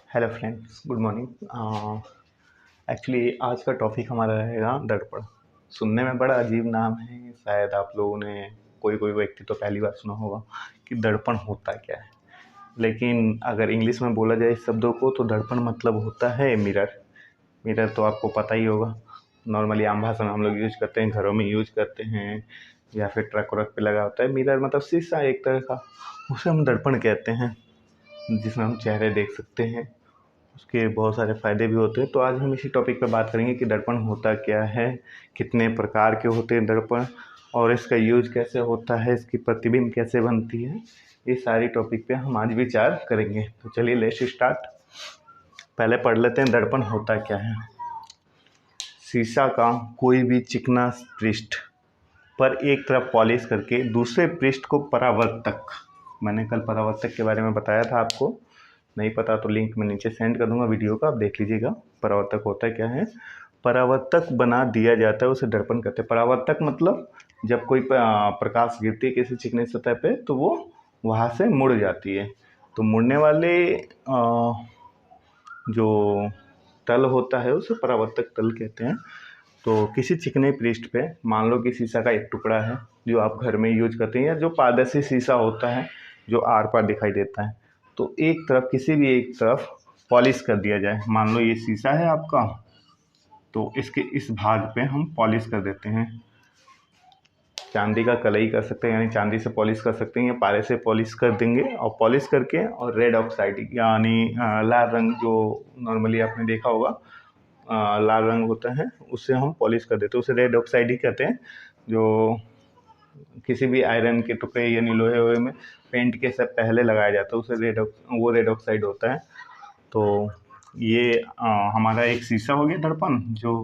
Hello friends, good morning. Actually आज का topic हमारा रहेगा दर्पण। सुनने में बड़ा अजीब नाम है, शायद आप लोगों ने कोई कोई व्यक्ति तो पहली बार सुना होगा कि दर्पण होता क्या है। लेकिन अगर इंग्लिश में बोला जाए इस शब्दों को तो दर्पण मतलब होता है मिरर। मिरर तो आपको पता ही होगा, नॉर्मली आम भाषा में हम लोग यूज करते हैं, घरों में यूज करते हैं या फिर ट्रक व्रक पे लगा होता है। मिरर मतलब शीशा एक तरह का, उसे हम दर्पण कहते हैं, जिसमें हम चेहरे देख सकते हैं। उसके बहुत सारे फ़ायदे भी होते हैं। तो आज हम इसी टॉपिक पे बात करेंगे कि दर्पण होता क्या है, कितने प्रकार के होते हैं दर्पण, और इसका यूज कैसे होता है, इसकी प्रतिबिंब कैसे बनती है। ये सारी टॉपिक पे हम आज विचार करेंगे। तो चलिए लेट्स स्टार्ट। पहले पढ़ लेते हैं दर्पण होता क्या है। शीशा का कोई भी चिकना पृष्ठ पर एक तरफ पॉलिश करके दूसरे पृष्ठ को परावर्तक, मैंने कल परावर्तक के बारे में बताया था आपको, नहीं पता तो लिंक मैं नीचे सेंड कर दूंगा वीडियो का, आप देख लीजिएगा। परावर्तक होता है क्या है। परावर्तक बना दिया जाता है, उसे दर्पण कहते हैं। परावर्तक मतलब जब कोई प्रकाश गिरती है किसी चिकनी सतह पे तो वो वहाँ से मुड़ जाती है। तो मुड़ने वाले जो तल होता है उसे परावर्तक तल कहते हैं। तो किसी चिकने पृष्ठ पे मान लो कि शीशा का एक टुकड़ा है जो आप घर में यूज करते हैं, या जो पारदर्शी शीशा होता है जो आर पार दिखाई देता है, तो एक तरफ, किसी भी एक तरफ पॉलिश कर दिया जाए। मान लो ये शीशा है आपका, तो इसके इस भाग पे हम पॉलिश कर देते हैं। चांदी का कलई कर सकते हैं, यानी चांदी से पॉलिश कर सकते हैं, या पारे से पॉलिश कर देंगे। और पॉलिश करके और रेड ऑक्साइड यानी लाल रंग, जो नॉर्मली आपने देखा होगा लाल रंग होता है, उससे हम पॉलिश कर देते हैं। उसे रेड ऑक्साइड ही कहते हैं। जो किसी भी आयरन के टुकड़े यानी लोहे वोहे में पेंट के सब पहले लगाया जाता है, उसे रेड ऑक्साइड होता है। तो ये हमारा एक शीशा हो गया दर्पण, जो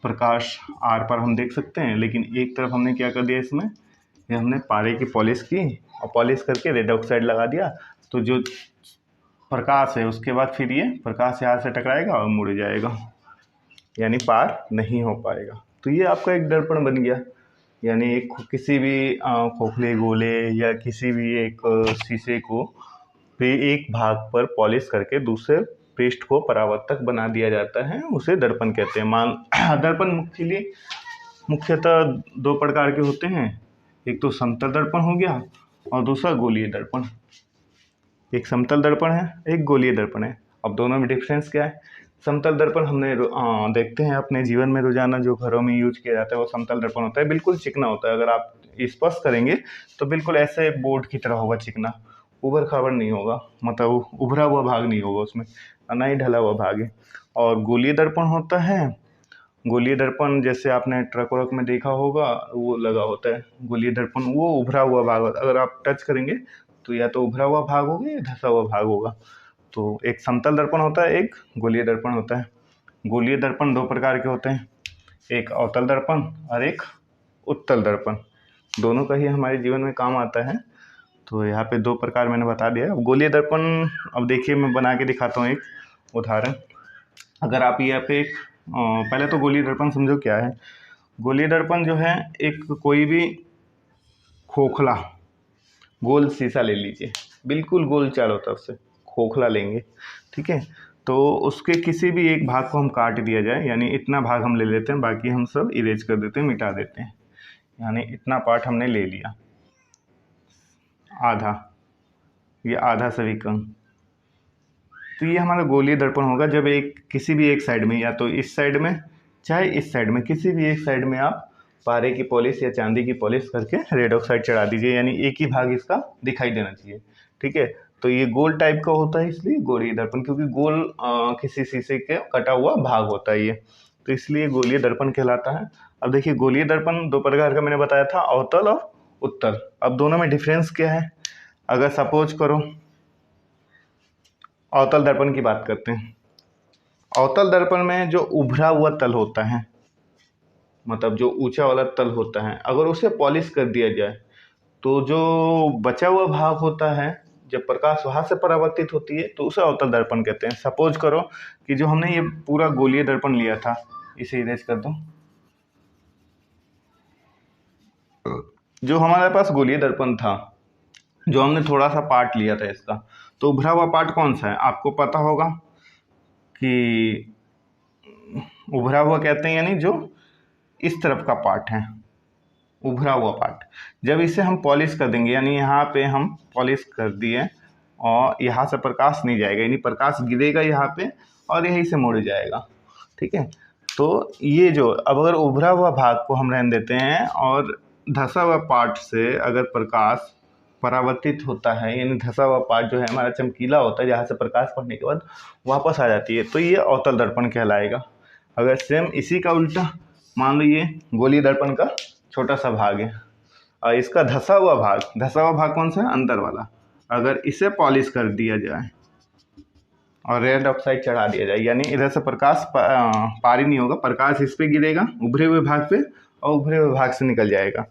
प्रकाश आर पार हम देख सकते हैं। लेकिन एक तरफ हमने क्या कर दिया, इसमें ये हमने पारे की पॉलिश की और पॉलिश करके रेड ऑक्साइड लगा दिया। तो जो प्रकाश है उसके बाद फिर ये प्रकाश यहाँ से टकराएगा और मुड़ जाएगा, यानी पार नहीं हो पाएगा। तो ये आपका एक दर्पण बन गया। यानी एक किसी भी खोखले गोले या किसी भी एक शीशे को पे एक भाग पर पॉलिश करके दूसरे पृष्ठ को परावर्तक बना दिया जाता है, उसे दर्पण कहते हैं। दर्पण मुख्यतः दो प्रकार के होते हैं। एक तो समतल दर्पण हो गया और दूसरा गोलीय दर्पण। एक समतल दर्पण है, एक गोलीय दर्पण है। अब दोनों में डिफरेंस क्या है। समतल दर्पण हमने देखते हैं अपने जीवन में रोजाना, जो घरों में यूज किया जाता है वो समतल दर्पण होता है। बिल्कुल चिकना होता है, अगर आप स्पर्श करेंगे तो बिल्कुल ऐसे बोर्ड की तरह होगा, चिकना, उबड़ खाबड़ नहीं होगा, मतलब उभरा हुआ भाग नहीं होगा उसमें, ना ही ढला हुआ भाग है। और गोलीय दर्पण होता है, गोलीय दर्पण जैसे आपने ट्रक व्रक में देखा होगा वो लगा होता है। गोलीय दर्पण वो उभरा हुआ भाग होता है, अगर आप टच करेंगे तो या तो उभरा हुआ भाग होगा या धंसा हुआ भाग होगा। तो एक समतल दर्पण होता है, एक गोलीय दर्पण होता है। गोलीय दर्पण दो प्रकार के होते हैं, एक अवतल दर्पण और एक उत्तल दर्पण। दोनों का ही हमारे जीवन में काम आता है। तो यहाँ पे दो प्रकार मैंने बता दिया। अब गोलीय दर्पण, अब देखिए मैं बना के दिखाता हूँ एक उदाहरण। अगर आप यहाँ पे पहले तो गोलीय दर्पण समझो क्या है। गोलीय दर्पण जो है, एक कोई भी खोखला गोल शीशा ले लीजिए, बिल्कुल गोल चारों तरफ से खोखला लेंगे, ठीक है। तो उसके किसी भी एक भाग को हम काट दिया जाए, यानी इतना भाग हम ले लेते हैं, बाकी हम सब इरेज कर देते हैं, मिटा देते हैं। यानी इतना पार्ट हमने ले लिया, आधा, ये आधा सविकर्ण। तो ये हमारा गोलीय दर्पण होगा जब एक किसी भी एक साइड में, या तो इस साइड में चाहे इस साइड में, किसी भी एक साइड में आप पारे की पॉलिश या चांदी की पॉलिश करके रेड ऑक्साइड चढ़ा दीजिए, यानी एक ही भाग इसका दिखाई देना चाहिए, ठीक है। तो ये गोल टाइप का होता है, इसलिए गोलीय दर्पण, क्योंकि गोल किसी शीशे के कटा हुआ भाग होता है ये, तो इसलिए गोलीय दर्पण कहलाता है। अब देखिए गोलीय दर्पण दो प्रकार का मैंने बताया था, अवतल और उत्तल। अब दोनों में डिफरेंस क्या है। अगर सपोज करो अवतल दर्पण की बात करते हैं। अवतल दर्पण में जो उभरा हुआ तल होता है, मतलब जो ऊंचा वाला तल होता है, अगर उसे पॉलिश कर दिया जाए तो जो बचा हुआ भाग होता है, जब प्रकाश वहां से परावर्तित होती है तो उसे अवतल दर्पण कहते हैं। सपोज करो कि जो हमने ये पूरा गोलीय दर्पण लिया था, इसे इरेज कर दो। जो हमारे पास गोलीय दर्पण था जो हमने थोड़ा सा पार्ट लिया था इसका, तो उभरा हुआ पार्ट कौन सा है आपको पता होगा कि उभरा हुआ कहते हैं, यानी जो इस तरफ का पार्ट है उभरा हुआ पार्ट। जब इसे हम पॉलिश कर देंगे, यानी यहाँ पे हम पॉलिश कर दिए और यहाँ से प्रकाश नहीं जाएगा, यानी प्रकाश गिरेगा यहाँ पे और यहीं से मुड़ जाएगा, ठीक है। तो ये जो अब अगर उभरा हुआ भाग को हम रहने देते हैं और धंसा हुआ पार्ट से अगर प्रकाश परावर्तित होता है, यानी धंसा हुआ पार्ट जो है हमारा चमकीला होता है, जहाँ से प्रकाश पड़ने के बाद वापस आ जाती है, तो ये अवतल दर्पण कहलाएगा। अगर सेम इसी का उल्टा मान लो ये गोलीय दर्पण का छोटा सा भाग है और इसका धंसा हुआ भाग कौन सा है, अंदर वाला, अगर इसे पॉलिश कर दिया जाए और रेड ऑक्साइड चढ़ा दिया जाए, यानी इधर से प्रकाश पारी नहीं होगा, प्रकाश इस पे गिरेगा उभरे हुए भाग पे और उभरे हुए भाग से निकल जाएगा,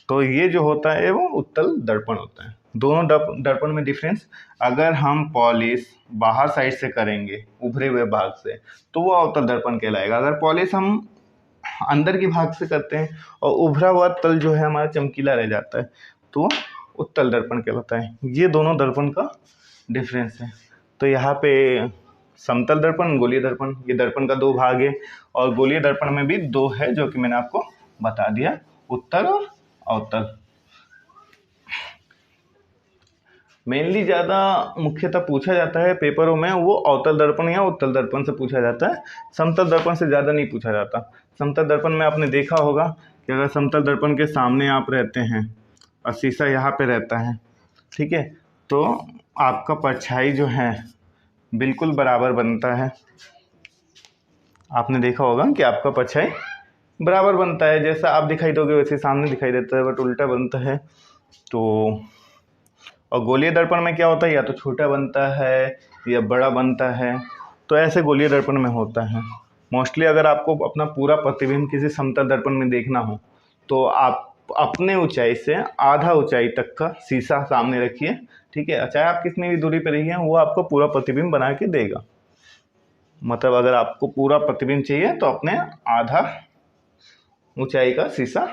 तो ये जो होता है वो उत्तल दर्पण होता है। दोनों दर्पण में डिफरेंस, अगर हम पॉलिश बाहर साइड से करेंगे उभरे हुए भाग से तो वो अवतल दर्पण कहलाएगा। अगर पॉलिश हम अंदर के भाग से करते हैं और उभरा हुआ तल जो है हमारा चमकीला रह जाता है तो उत्तल दर्पण कहलाता है। ये दोनों दर्पण का डिफरेंस है। तो यहाँ पे समतल दर्पण, गोलीय दर्पण, ये दर्पण का दो भाग है और गोलीय दर्पण में भी दो है जो कि मैंने आपको बता दिया, उत्तल और अवतल। मेनली ज़्यादा मुख्यतः पूछा जाता है पेपरों में वो अवतल दर्पण या उत्तल दर्पण से पूछा जाता है, समतल दर्पण से ज़्यादा नहीं पूछा जाता। समतल दर्पण में आपने देखा होगा कि अगर समतल दर्पण के सामने आप रहते हैं और शीशा यहाँ पे रहता है, ठीक है, तो आपका परछाई जो है बिल्कुल बराबर बनता है। आपने देखा होगा कि आपका परछाई बराबर बनता है, जैसा आप दिखाई दोगे वैसे सामने दिखाई देता है, बट उल्टा बनता है। तो और गोलीय दर्पण में क्या होता है, या तो छोटा बनता है या बड़ा बनता है, तो ऐसे गोलीय दर्पण में होता है। मोस्टली अगर आपको अपना पूरा प्रतिबिंब किसी समतल दर्पण में देखना हो तो आप अपने ऊंचाई से आधा ऊंचाई तक का शीशा सामने रखिए, ठीक है, चाहे आप कितनी भी दूरी पर रहिए वो आपको पूरा प्रतिबिंब बना के देगा। मतलब अगर आपको पूरा प्रतिबिंब चाहिए तो अपने आधा ऊंचाई का शीशा